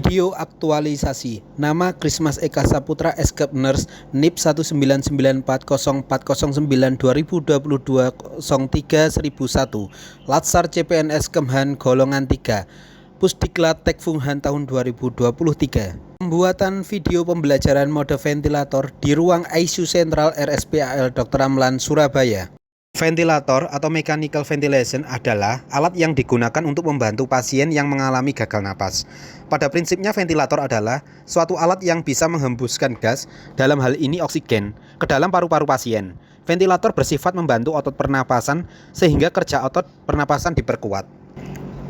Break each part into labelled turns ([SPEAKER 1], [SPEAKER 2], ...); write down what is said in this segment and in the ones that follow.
[SPEAKER 1] Video aktualisasi. Nama Christmas Eka Saputra Escape Nurse NIP 19940412022-03-1001 Latsar CPNS Kemhan golongan 3 Pusdiklat Tekfunghan tahun 2023. Pembuatan video pembelajaran mode ventilator di ruang ICU Sentral RSPAL Dr. Ramlan, Surabaya. Ventilator atau mechanical ventilation adalah alat yang digunakan untuk membantu pasien yang mengalami gagal napas. Pada prinsipnya ventilator adalah suatu alat yang bisa menghembuskan gas, dalam hal ini oksigen, ke dalam paru-paru pasien. Ventilator bersifat membantu otot pernapasan sehingga kerja otot pernapasan diperkuat.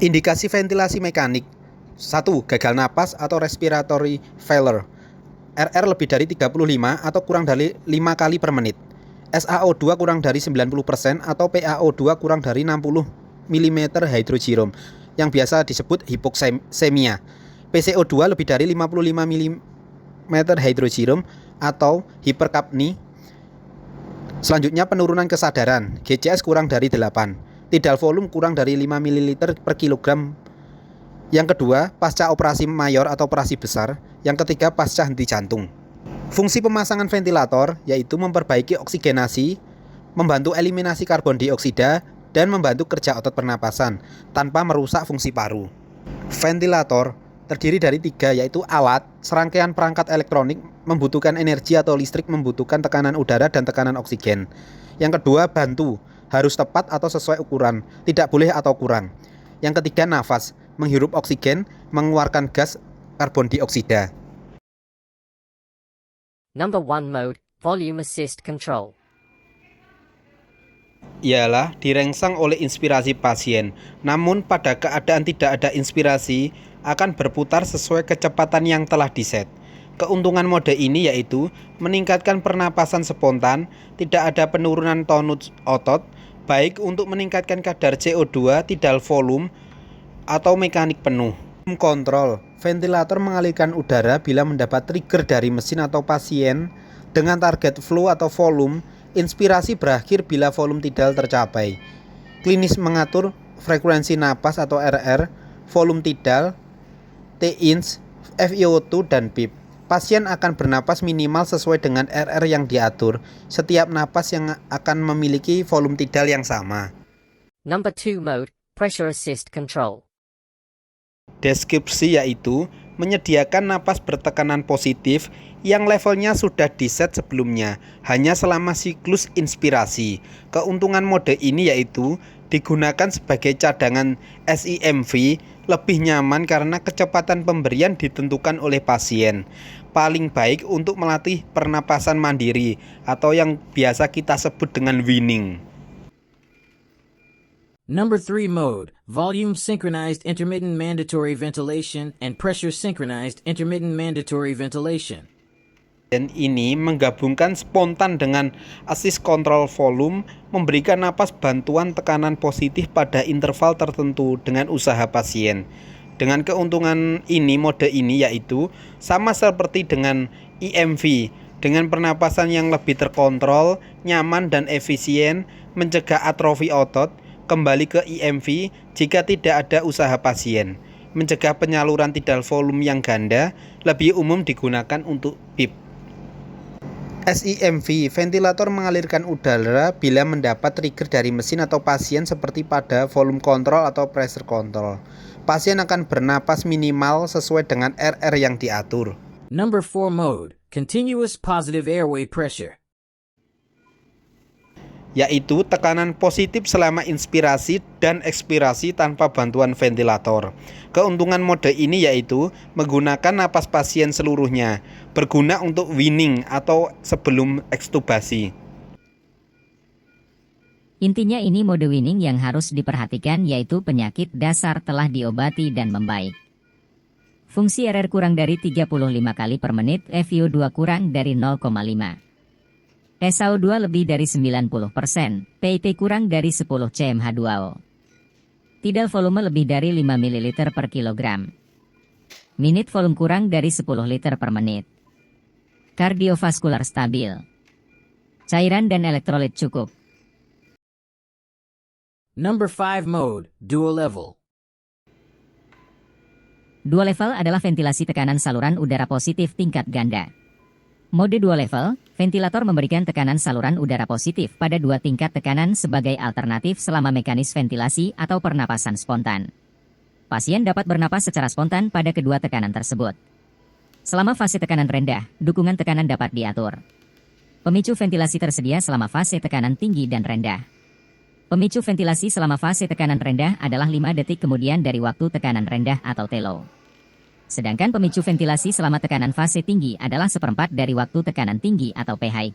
[SPEAKER 1] Indikasi ventilasi mekanik: 1. Gagal napas atau respiratory failure. RR lebih dari 35 atau kurang dari 5 kali per menit. SaO2 kurang dari 90% atau PaO2 kurang dari 60 mm hydrogeum yang biasa disebut hipoksemia. PCO2 lebih dari 55 mm hydrogeum atau hiperkapni. Selanjutnya penurunan kesadaran, GCS kurang dari 8. Tidal volume kurang dari 5 ml per kilogram. Yang kedua, pasca operasi mayor atau operasi besar. Yang ketiga, pasca henti jantung. Fungsi pemasangan ventilator yaitu memperbaiki oksigenasi, membantu eliminasi karbon dioksida, dan membantu kerja otot pernapasan tanpa merusak fungsi paru. Ventilator terdiri dari 3, yaitu alat, serangkaian perangkat elektronik, membutuhkan energi atau listrik, membutuhkan tekanan udara dan tekanan oksigen. Yang kedua, bantu, harus tepat atau sesuai ukuran, tidak boleh atau kurang. Yang ketiga, nafas, menghirup oksigen, mengeluarkan gas karbon dioksida.
[SPEAKER 2] Number 1 mode, volume assist control.
[SPEAKER 1] Ialah dirangsang oleh inspirasi pasien, namun pada keadaan tidak ada inspirasi akan berputar sesuai kecepatan yang telah diset. Keuntungan mode ini yaitu meningkatkan pernapasan spontan, tidak ada penurunan tonus otot, baik untuk meningkatkan kadar CO2, tidal volume, atau mekanik penuh. Kontrol, ventilator mengalirkan udara bila mendapat trigger dari mesin atau pasien dengan target flow atau volume. Inspirasi berakhir bila volume tidal tercapai. Klinis mengatur frekuensi napas atau RR, volume tidal, T-ins, FiO2 dan PIP. Pasien akan bernapas minimal sesuai dengan RR yang diatur. Setiap napas yang akan memiliki volume tidal yang sama.
[SPEAKER 2] Number 2 mode, pressure assist control.
[SPEAKER 1] Deskripsi yaitu menyediakan napas bertekanan positif yang levelnya sudah diset sebelumnya, hanya selama siklus inspirasi. Keuntungan mode ini yaitu digunakan sebagai cadangan SIMV, lebih nyaman karena kecepatan pemberian ditentukan oleh pasien. Paling baik untuk melatih pernapasan mandiri atau yang biasa kita sebut dengan weaning.
[SPEAKER 3] Number 3 mode, volume synchronized intermittent mandatory ventilation and pressure synchronized intermittent mandatory ventilation.
[SPEAKER 1] Dan ini menggabungkan spontan dengan assist control volume, memberikan napas bantuan tekanan positif pada interval tertentu dengan usaha pasien. Dengan keuntungan ini, mode ini yaitu sama seperti dengan IMV, dengan pernapasan yang lebih terkontrol, nyaman dan efisien, mencegah atrofi otot, kembali ke IMV jika tidak ada usaha pasien, mencegah penyaluran tidal volume yang ganda, lebih umum digunakan untuk PIP. SIMV, ventilator mengalirkan udara bila mendapat trigger dari mesin atau pasien seperti pada volume control atau pressure control. Pasien akan bernapas minimal sesuai dengan RR yang diatur.
[SPEAKER 3] Number 4 mode, continuous positive airway pressure.
[SPEAKER 1] Yaitu tekanan positif selama inspirasi dan ekspirasi tanpa bantuan ventilator. Keuntungan mode ini yaitu menggunakan napas pasien seluruhnya, berguna untuk weaning atau sebelum ekstubasi.
[SPEAKER 4] Intinya ini mode weaning yang harus diperhatikan yaitu penyakit dasar telah diobati dan membaik. Fungsi RR kurang dari 35 kali per menit, FiO2 kurang dari 0,5. SaO2 lebih dari 90%, PiP kurang dari 10 cmH2O. Tidal volume lebih dari 5 ml per kilogram. Minute volume kurang dari 10 liter per menit. Kardiovaskular stabil. Cairan dan elektrolit cukup.
[SPEAKER 3] Number 5 mode, dual level.
[SPEAKER 4] Dua level adalah ventilasi tekanan saluran udara positif tingkat ganda. Mode 2 level, ventilator memberikan tekanan saluran udara positif pada dua tingkat tekanan sebagai alternatif selama mekanis ventilasi atau pernapasan spontan. Pasien dapat bernapas secara spontan pada kedua tekanan tersebut. Selama fase tekanan rendah, dukungan tekanan dapat diatur. Pemicu ventilasi tersedia selama fase tekanan tinggi dan rendah. Pemicu ventilasi selama fase tekanan rendah adalah 5 detik kemudian dari waktu tekanan rendah atau TLO. Sedangkan pemicu ventilasi selama tekanan fase tinggi adalah 1/4 dari waktu tekanan tinggi atau P-high.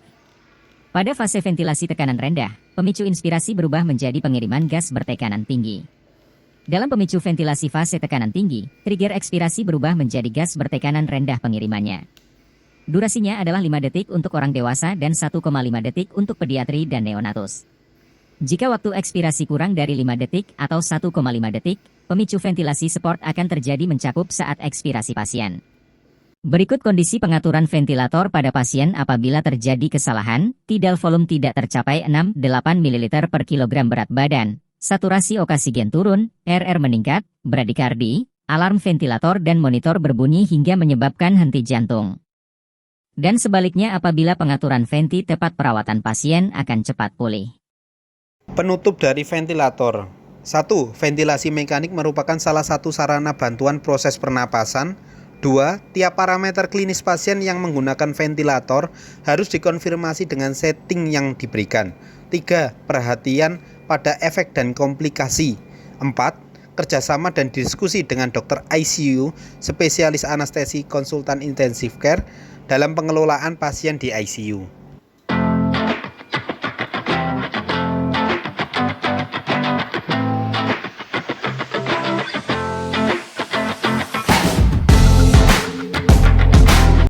[SPEAKER 4] Pada fase ventilasi tekanan rendah, pemicu inspirasi berubah menjadi pengiriman gas bertekanan tinggi. Dalam pemicu ventilasi fase tekanan tinggi, trigger ekspirasi berubah menjadi gas bertekanan rendah pengirimannya. Durasinya adalah 5 detik untuk orang dewasa dan 1,5 detik untuk pediatri dan neonatus. Jika waktu ekspirasi kurang dari 5 detik atau 1,5 detik, pemicu ventilasi support akan terjadi mencakup saat ekspirasi pasien. Berikut kondisi pengaturan ventilator pada pasien apabila terjadi kesalahan, tidal volume tidak tercapai 6-8 ml per kilogram berat badan, saturasi oksigen turun, RR meningkat, bradikardi, alarm ventilator dan monitor berbunyi hingga menyebabkan henti jantung. Dan sebaliknya apabila pengaturan venti tepat perawatan pasien akan cepat pulih.
[SPEAKER 1] Penutup dari ventilator. 1. Ventilasi mekanik merupakan salah satu sarana bantuan proses pernapasan. 2. Tiap parameter klinis pasien yang menggunakan ventilator harus dikonfirmasi dengan setting yang diberikan. 3. Perhatian pada efek dan komplikasi. 4. Kerjasama dan diskusi dengan dokter ICU, spesialis anestesi, konsultan intensive care dalam pengelolaan pasien di ICU.